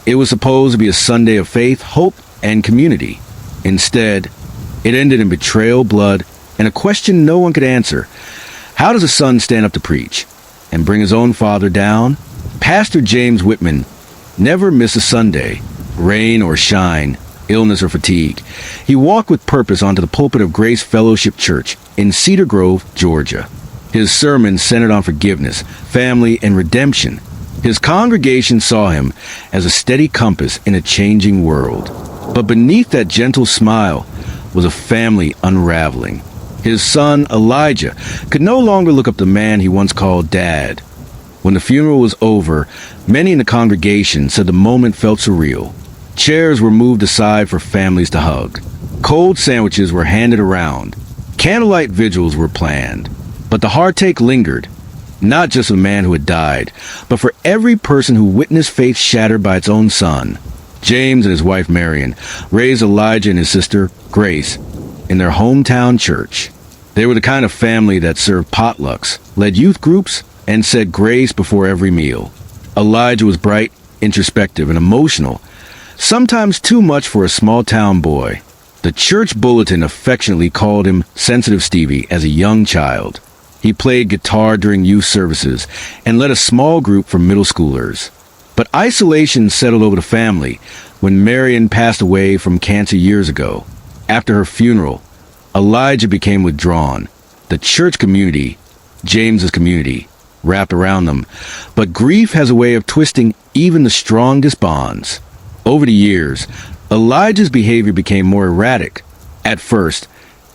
It was supposed to be a Sunday of faith, hope, and community. Instead, it ended in betrayal, blood, and a question no one could answer. How does a son stand up to preach and bring his own father down? Pastor James Whitman never missed a Sunday, rain or shine, illness or fatigue. He walked with purpose onto the pulpit of Grace Fellowship Church in Cedar Grove, Georgia. His sermon centered on forgiveness, family, and redemption. His congregation saw him as a steady compass in a changing world. But beneath that gentle smile was a family unraveling. His son, Elijah, could no longer look up the man he once called Dad. When the funeral was over, many in the congregation said the moment felt surreal. Chairs were moved aside for families to hug. Cold sandwiches were handed around. Candlelight vigils were planned. But the heartache lingered, not just of a man who had died, but for every person who witnessed faith shattered by its own son. James and his wife Marion raised Elijah and his sister Grace in their hometown church. They were the kind of family that served potlucks, led youth groups, and said grace before every meal. Elijah was bright, introspective, and emotional, sometimes too much for a small-town boy. The church bulletin affectionately called him Sensitive Stevie as a young child. He played guitar during youth services and led a small group for middle schoolers. But isolation settled over the family when Marion passed away from cancer years ago. After her funeral, Elijah became withdrawn. The church community, James's community, wrapped around them. But grief has a way of twisting even the strongest bonds. Over the years, Elijah's behavior became more erratic. At first,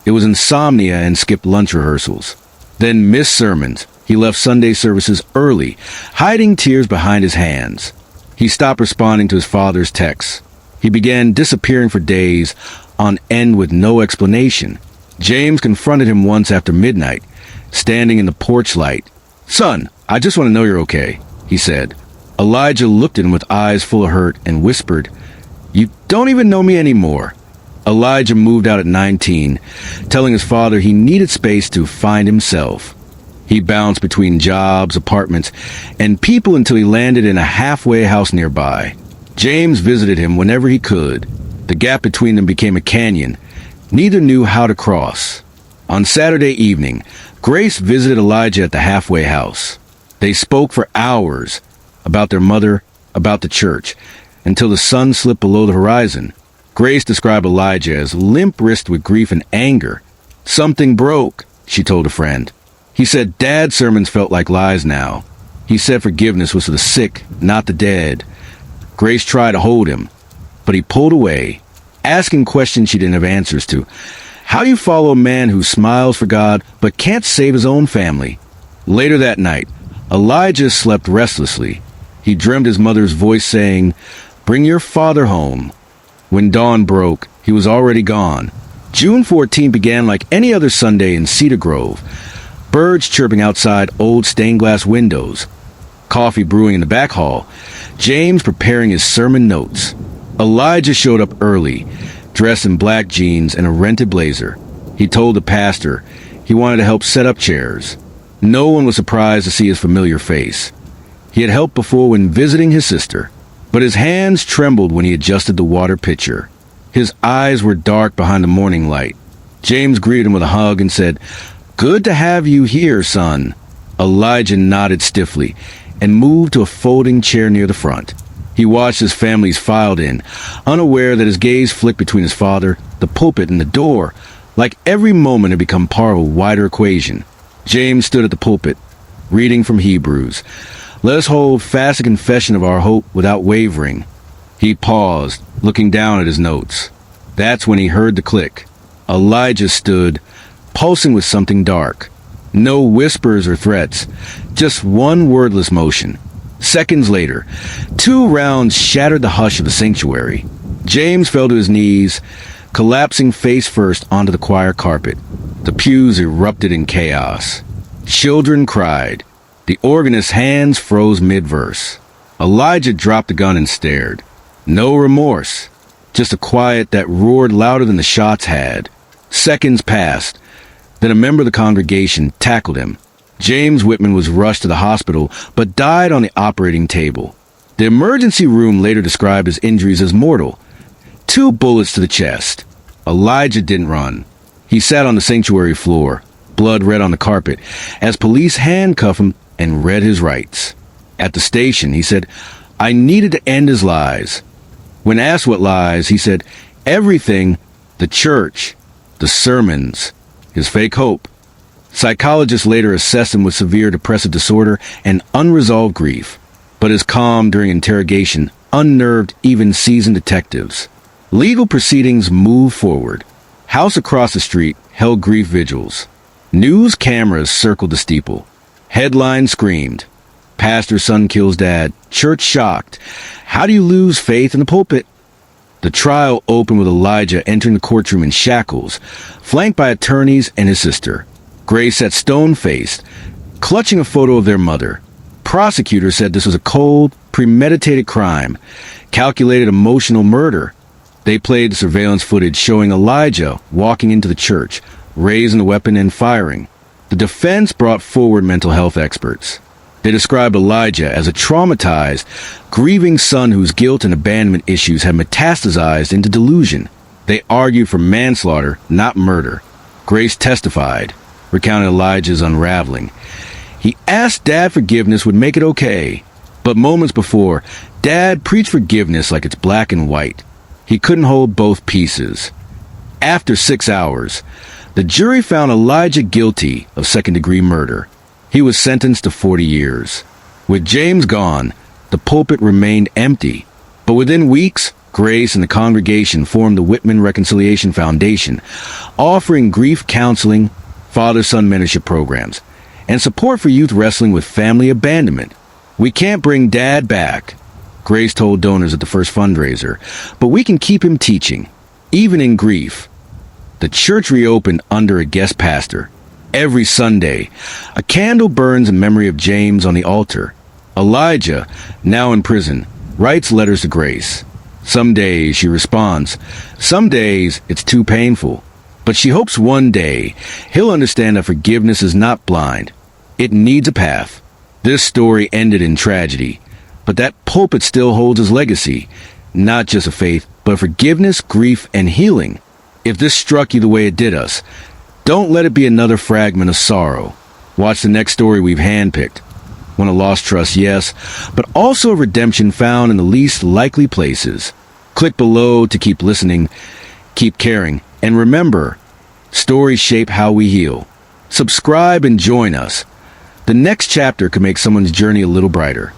it was insomnia and skipped lunch rehearsals. Then missed sermons. He left Sunday services early, hiding tears behind his hands. He stopped responding to his father's texts. He began disappearing for days, on end with no explanation. James confronted him once after midnight, standing in the porch light. "Son, I just want to know you're okay," he said. Elijah looked at him with eyes full of hurt and whispered, "You don't even know me anymore." Elijah moved out at 19, telling his father he needed space to find himself. He bounced between jobs, apartments, and people until he landed in a halfway house nearby. James visited him whenever he could. The gap between them became a canyon. Neither knew how to cross. On Saturday evening, Grace visited Elijah at the halfway house. They spoke for hours about their mother, about the church, until the sun slipped below the horizon. Grace described Elijah as limp-wristed with grief and anger. "Something broke," she told a friend. He said Dad's sermons felt like lies now. He said forgiveness was for the sick, not the dead. Grace tried to hold him, but he pulled away, asking questions she didn't have answers to. How do you follow a man who smiles for God but can't save his own family? Later that night, Elijah slept restlessly. He dreamed his mother's voice saying, "Bring your father home." When dawn broke, he was already gone. June 14 began like any other Sunday in Cedar Grove. Birds chirping outside old stained glass windows. Coffee brewing in the back hall. James preparing his sermon notes. Elijah showed up early, dressed in black jeans and a rented blazer. He told the pastor he wanted to help set up chairs. No one was surprised to see his familiar face. He had helped before when visiting his sister, but his hands trembled when he adjusted the water pitcher. His eyes were dark behind the morning light. James greeted him with a hug and said, "Good to have you here, son." Elijah nodded stiffly and moved to a folding chair near the front. He watched as families filed in, unaware that his gaze flicked between his father, the pulpit, and the door, like every moment had become part of a wider equation. James stood at the pulpit, reading from Hebrews. "Let us hold fast a confession of our hope without wavering." He paused, looking down at his notes. That's when he heard the click. Elijah stood, pulsing with something dark. No whispers or threats, just one wordless motion. Seconds later, 2 rounds shattered the hush of the sanctuary. James fell to his knees, collapsing face first onto the choir carpet. The pews erupted in chaos. Children cried. The organist's hands froze mid-verse. Elijah dropped the gun and stared. No remorse, just a quiet that roared louder than the shots had. Seconds passed. Then a member of the congregation tackled him. James Whitman was rushed to the hospital, but died on the operating table. The emergency room later described his injuries as mortal. 2 bullets to the chest. Elijah didn't run. He sat on the sanctuary floor, blood red on the carpet, as police handcuffed him and read his rights. At the station, he said, "I needed to end his lies." When asked what lies, he said, "Everything, the church, the sermons, his fake hope." Psychologists later assessed him with severe depressive disorder and unresolved grief, but his calm during interrogation unnerved even seasoned detectives. Legal proceedings moved forward. House across the street held grief vigils. News cameras circled the steeple. Headlines screamed, "Pastor's son kills dad. Church shocked. How do you lose faith in the pulpit?" The trial opened with Elijah entering the courtroom in shackles, flanked by attorneys and his sister. Grace sat stone-faced, clutching a photo of their mother. Prosecutors said this was a cold, premeditated crime, calculated emotional murder. They played the surveillance footage showing Elijah walking into the church, raising the weapon and firing. The defense brought forward mental health experts. They described Elijah as a traumatized, grieving son whose guilt and abandonment issues had metastasized into delusion. They argued for manslaughter, not murder. Grace testified, recounting Elijah's unraveling. He asked Dad forgiveness would make it okay. But moments before, Dad preached forgiveness like it's black and white. He couldn't hold both pieces. After 6 hours, the jury found Elijah guilty of second-degree murder. He was sentenced to 40 years. With James gone, the pulpit remained empty. But within weeks, Grace and the congregation formed the Whitman Reconciliation Foundation, offering grief counseling, father-son mentorship programs, and support for youth wrestling with family abandonment. "We can't bring Dad back," Grace told donors at the first fundraiser, "but we can keep him teaching, even in grief." The church reopened under a guest pastor. Every Sunday, a candle burns in memory of James on the altar. Elijah, now in prison, writes letters to Grace. Some days she responds. Some days it's too painful. But she hopes one day he'll understand that forgiveness is not blind. It needs a path. This story ended in tragedy, but that pulpit still holds his legacy. Not just a faith, but forgiveness, grief, and healing. If this struck you the way it did us, don't let it be another fragment of sorrow. Watch the next story we've handpicked. One of lost trust, yes, but also redemption found in the least likely places. Click below to keep listening, keep caring, and remember, stories shape how we heal. Subscribe and join us. The next chapter could make someone's journey a little brighter.